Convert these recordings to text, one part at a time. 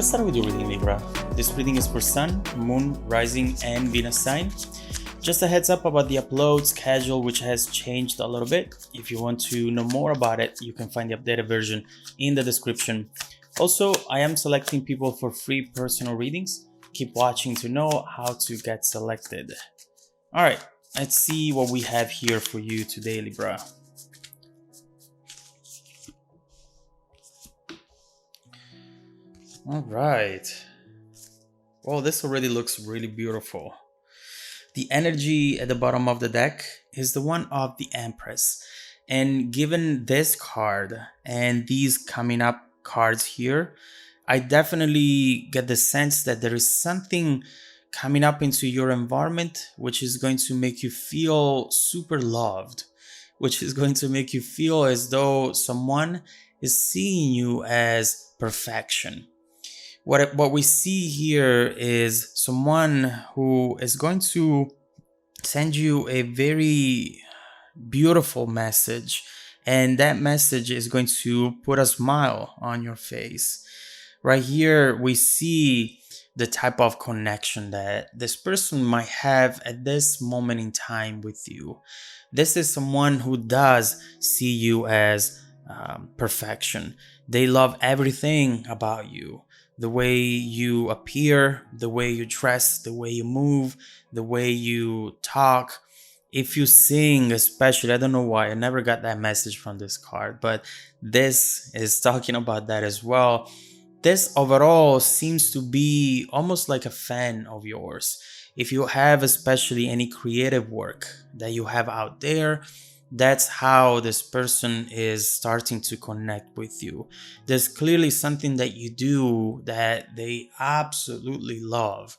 Let's start with your reading, Libra. This reading is for Sun, Moon, Rising, and Venus sign. Just a heads up about the upload schedule, which has changed a little bit. If you want to know more about it, you can find the updated version in the description. Also, I am selecting people for free personal readings. Keep watching to know how to get selected. All right, let's see what we have here for you today, Libra. All right. Well, this already looks really beautiful. The energy at the bottom of the deck is the one of the Empress. And given this card and these coming up cards here, I definitely get the sense that there is something coming up into your environment which is going to make you feel super loved, which is going to make you feel as though someone is seeing you as perfection. What we see here is someone who is going to send you a very beautiful message, and that message is going to put a smile on your face. Right here, we see the type of connection that this person might have at this moment in time with you. This is someone who does see you as perfection. They love everything about you. The way you appear, the way you dress, the way you move, the way you talk. If you sing, especially, I don't know why, I never got that message from this card, but this is talking about that as well. This overall seems to be almost like a fan of yours. If you have especially any creative work that you have out there, that's how this person is starting to connect with you. There's clearly something that you do that they absolutely love.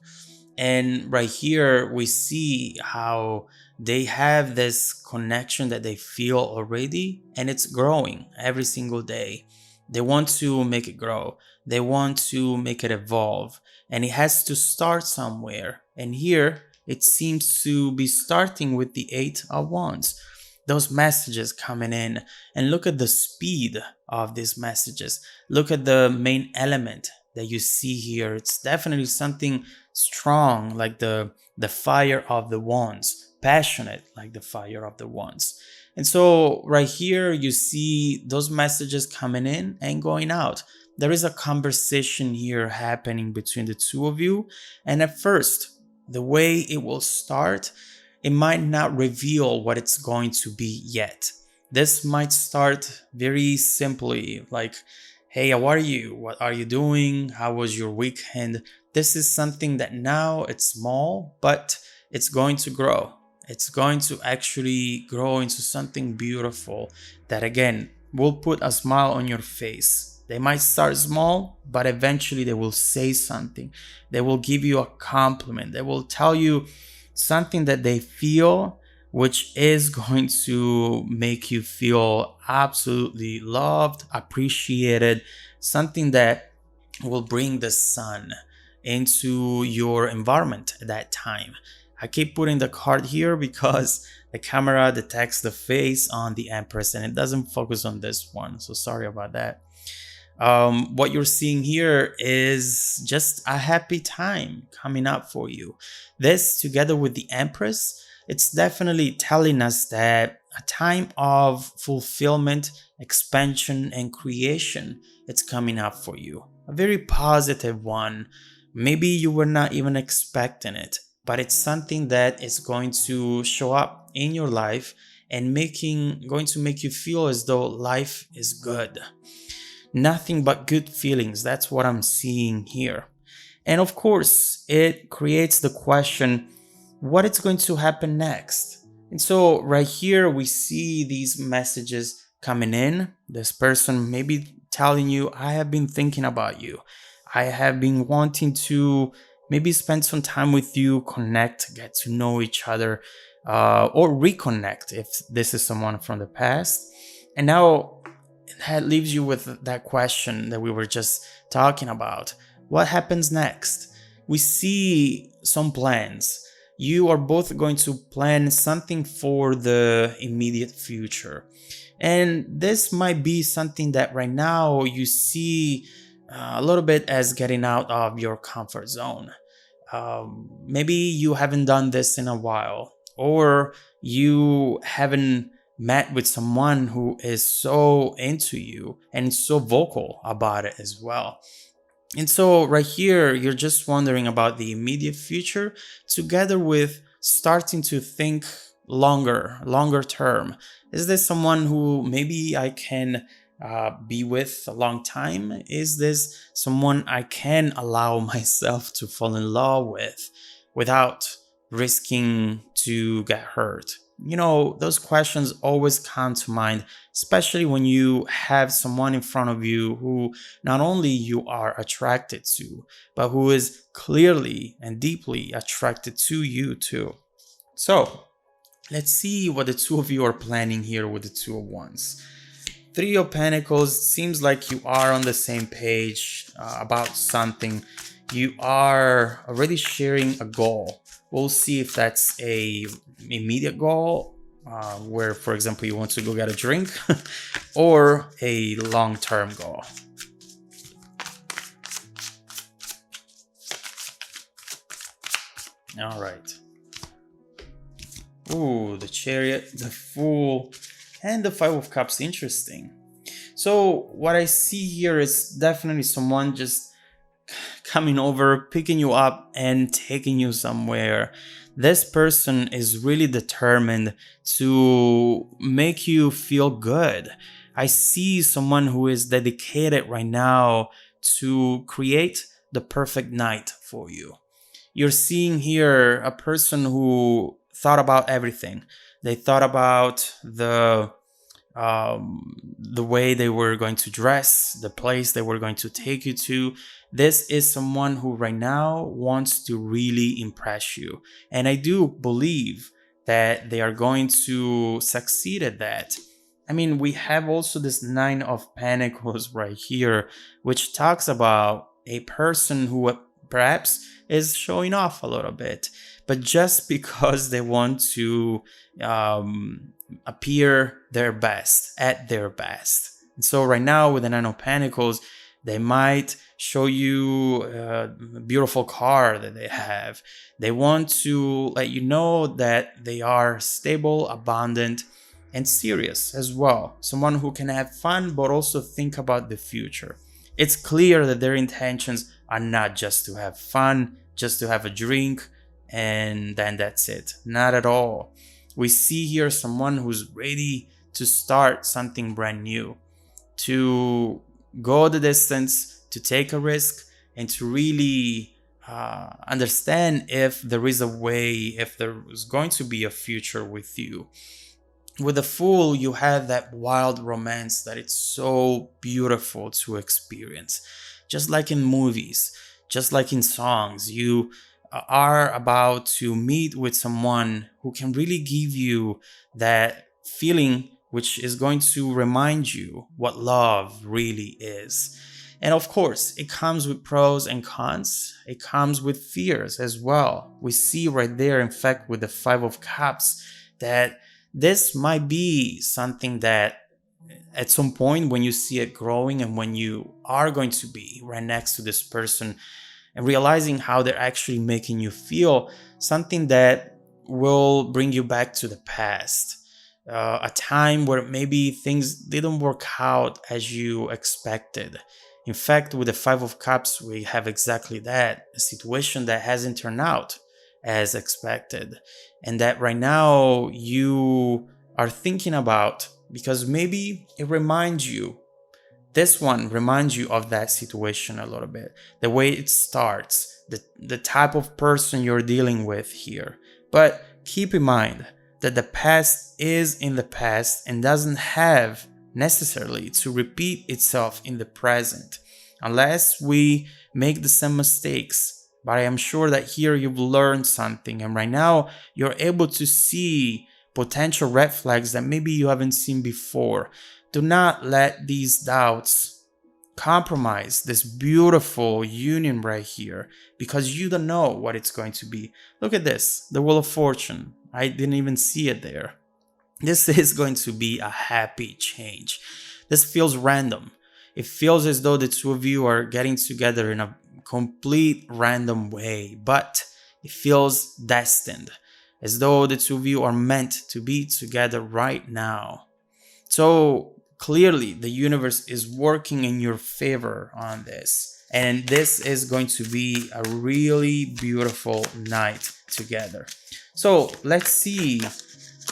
And right here, we see how they have this connection that they feel already, and it's growing every single day. They want to make it grow. They want to make it evolve, and it has to start somewhere. And here, it seems to be starting with the Eight of Wands. Those messages coming in, and look at the speed of these messages. Look at the main element that you see here. It's definitely something strong, like the fire of the wands, passionate like the fire of the wands. And so right here you see those messages coming in and going out. There is a conversation here happening between the two of you, and at first the way it will start, it might not reveal what it's going to be yet. This might start very simply, like, hey, how are you? What are you doing? How was your weekend? This is something that now it's small, but it's going to grow. It's going to actually grow into something beautiful that, again, will put a smile on your face. They might start small, but eventually they will say something. They will give you a compliment. They will tell you something that they feel, which is going to make you feel absolutely loved, appreciated, something that will bring the sun into your environment at that time. I keep putting the card here because the camera detects the face on the Empress and it doesn't focus on this one, so sorry about that. What you're seeing here is just a happy time coming up for you. This, together with the Empress, it's definitely telling us that a time of fulfillment, expansion, and creation, it's coming up for you. A very positive one. Maybe you were not even expecting it, but it's something that is going to show up in your life and going to make you feel as though life is good. Nothing but good feelings. That's what I'm seeing here. And of course, it creates the question, what is going to happen next? And so right here, we see these messages coming in. This person may be telling you, I have been thinking about you. I have been wanting to maybe spend some time with you, connect, get to know each other, or reconnect if this is someone from the past. And now that leaves you with that question that we were just talking about. What happens next? We see some plans. You are both going to plan something for the immediate future. And this might be something that right now you see a little bit as getting out of your comfort zone. Maybe you haven't done this in a while, or you haven't met with someone who is so into you and so vocal about it as well. And so, right here, you're just wondering about the immediate future, together with starting to think longer term. Is this someone who maybe I can be with a long time? Is this someone I can allow myself to fall in love with without risking to get hurt? You know, those questions always come to mind, especially when you have someone in front of you who not only you are attracted to, but who is clearly and deeply attracted to you too. So let's see what the two of you are planning here with the Two of Wands. Three of Pentacles, seems like you are on the same page about something. You are already sharing a goal. We'll see if that's a immediate goal, where, for example, you want to go get a drink, or a long-term goal. All right. Ooh, the Chariot, the Fool, and the Five of Cups. Interesting. So what I see here is definitely someone just coming over, picking you up, and taking you somewhere. This person is really determined to make you feel good. I see someone who is dedicated right now to create the perfect night for you. You're seeing here a person who thought about everything. They thought about the way they were going to dress, the place they were going to take you to. This is someone who right now wants to really impress you. And I do believe that they are going to succeed at that. I mean, we have also this Nine of Pentacles right here, which talks about a person who perhaps is showing off a little bit, but just because they want to appear their best, at their best. And so right now with the Nine of Pentacles, they might show you a beautiful car that they have. They want to let you know that they are stable, abundant, and serious as well. Someone who can have fun, but also think about the future. It's clear that their intentions are not just to have fun, just to have a drink, and then that's it. Not at all. We see here someone who's ready to start something brand new, to go the distance, to take a risk, and to really understand if there is a way, if there is going to be a future with you. With the Fool, you have that wild romance that it's so beautiful to experience. Just like in movies, just like in songs, you are about to meet with someone who can really give you that feeling, which is going to remind you what love really is. And of course, it comes with pros and cons. It comes with fears as well. We see right there, in fact, with the Five of Cups, that this might be something that at some point when you see it growing, and when you are going to be right next to this person and realizing how they're actually making you feel, something that will bring you back to the past. A time where maybe things didn't work out as you expected. In fact, with the Five of Cups, we have exactly that, a situation that hasn't turned out as expected, and that right now you are thinking about, because maybe it reminds you, this one reminds you of that situation a little bit, the way it starts, the type of person you're dealing with here. But keep in mind that the past is in the past and doesn't have necessarily to repeat itself in the present, unless we make the same mistakes. But I am sure that here you've learned something, and right now you're able to see potential red flags that maybe you haven't seen before. Do not let these doubts compromise this beautiful union right here, because you don't know what it's going to be. Look at this, the Wheel of Fortune. I didn't even see it there. This is going to be a happy change. This feels random. It feels as though the two of you are getting together in a complete random way, but it feels destined, as though the two of you are meant to be together right now. So clearly, the universe is working in your favor on this. And this is going to be a really beautiful night together. So let's see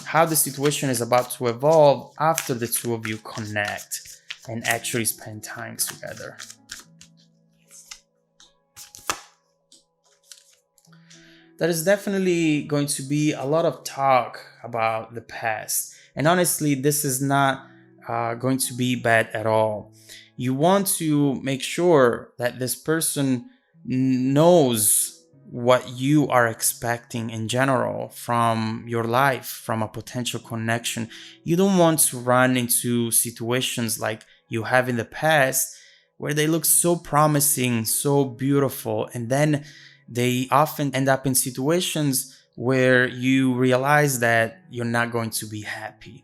how the situation is about to evolve after the two of you connect and actually spend time together. There is definitely going to be a lot of talk about the past. And honestly, this is not going to be bad at all. You want to make sure that this person knows what you are expecting in general from your life, from a potential connection. You don't want to run into situations like you have in the past where they look so promising, so beautiful, and then they often end up in situations where you realize that you're not going to be happy.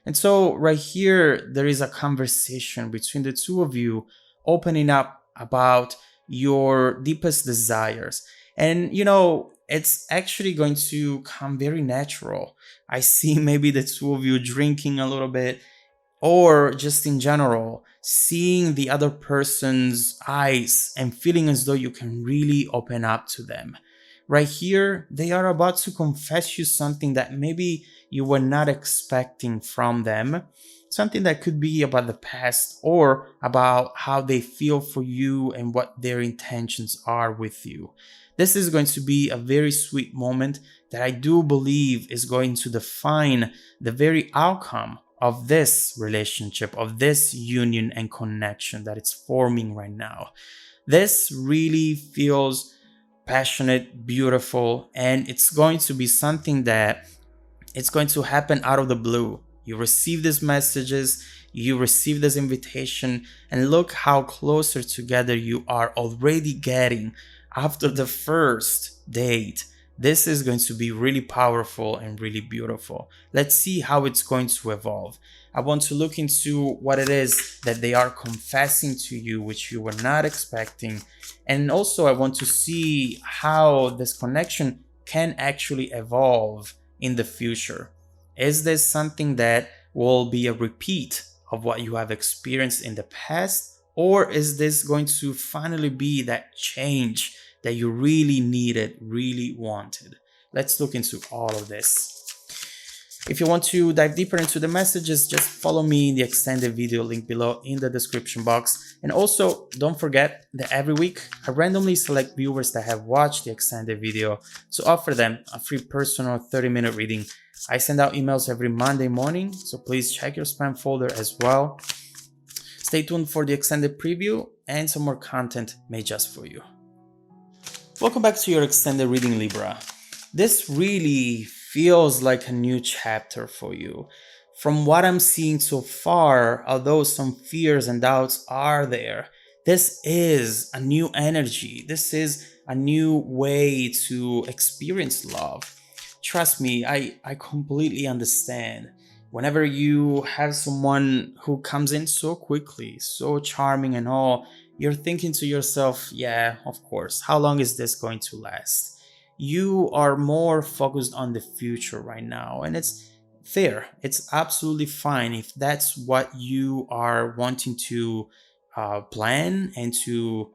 And so right here, there is a conversation between the two of you opening up about your deepest desires. And, it's actually going to come very natural. I see maybe the two of you drinking a little bit, or just in general, seeing the other person's eyes and feeling as though you can really open up to them. Right here, they are about to confess you something that maybe you were not expecting from them, something that could be about the past or about how they feel for you and what their intentions are with you. This is going to be a very sweet moment that I do believe is going to define the very outcome of this relationship, of this union and connection that it's forming right now. This really feels passionate, beautiful, and it's going to be something that it's going to happen out of the blue. You receive these messages, you receive this invitation, and look how closer together you are already getting after the first date. This is going to be really powerful and really beautiful. Let's see how it's going to evolve. I want to look into what it is that they are confessing to you, which you were not expecting. And also I want to see how this connection can actually evolve in the future. Is this something that will be a repeat of what you have experienced in the past? Or is this going to finally be that change that you really needed, really wanted? Let's look into all of this. If you want to dive deeper into the messages, just follow me in the extended video link below in the description box. And also, don't forget that every week, I randomly select viewers that have watched the extended video to offer them a free personal 30-minute reading. I send out emails every Monday morning, so please check your spam folder as well. Stay tuned for the extended preview and some more content made just for you. Welcome back to your extended reading, Libra. This really feels like a new chapter for you. From what I'm seeing so far, although some fears and doubts are there, this is a new energy. This is a new way to experience love. Trust me, I completely understand. Whenever you have someone who comes in so quickly, so charming and all, you're thinking to yourself, yeah, of course, how long is this going to last? You are more focused on the future right now, and it's fair. It's absolutely fine if that's what you are wanting to plan and to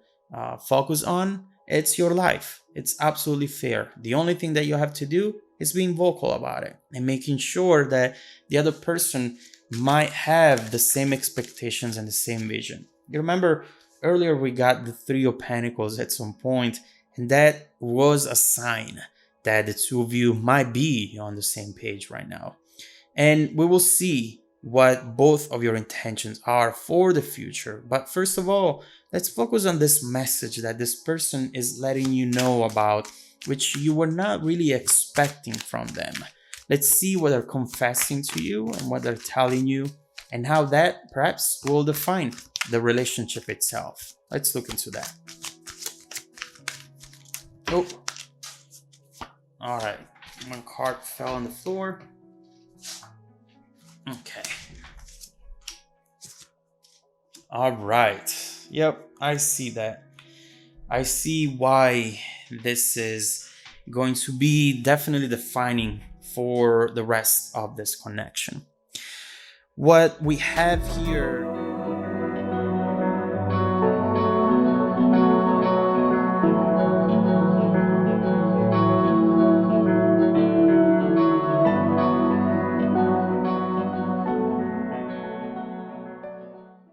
focus on. It's your life. It's absolutely fair. The only thing that you have to do is being vocal about it and making sure that the other person might have the same expectations and the same vision. You remember earlier we got the Three of Pentacles at some point, and that was a sign that the two of you might be on the same page right now. And we will see what both of your intentions are for the future. But first of all, let's focus on this message that this person is letting you know about, which you were not really expecting from them. Let's see what they're confessing to you and what they're telling you, and how that perhaps will define the relationship itself. Let's look into that. Oh, all right. One card fell on the floor. Okay. All right. Yep, I see that. I see why this is going to be definitely defining for the rest of this connection. What we have here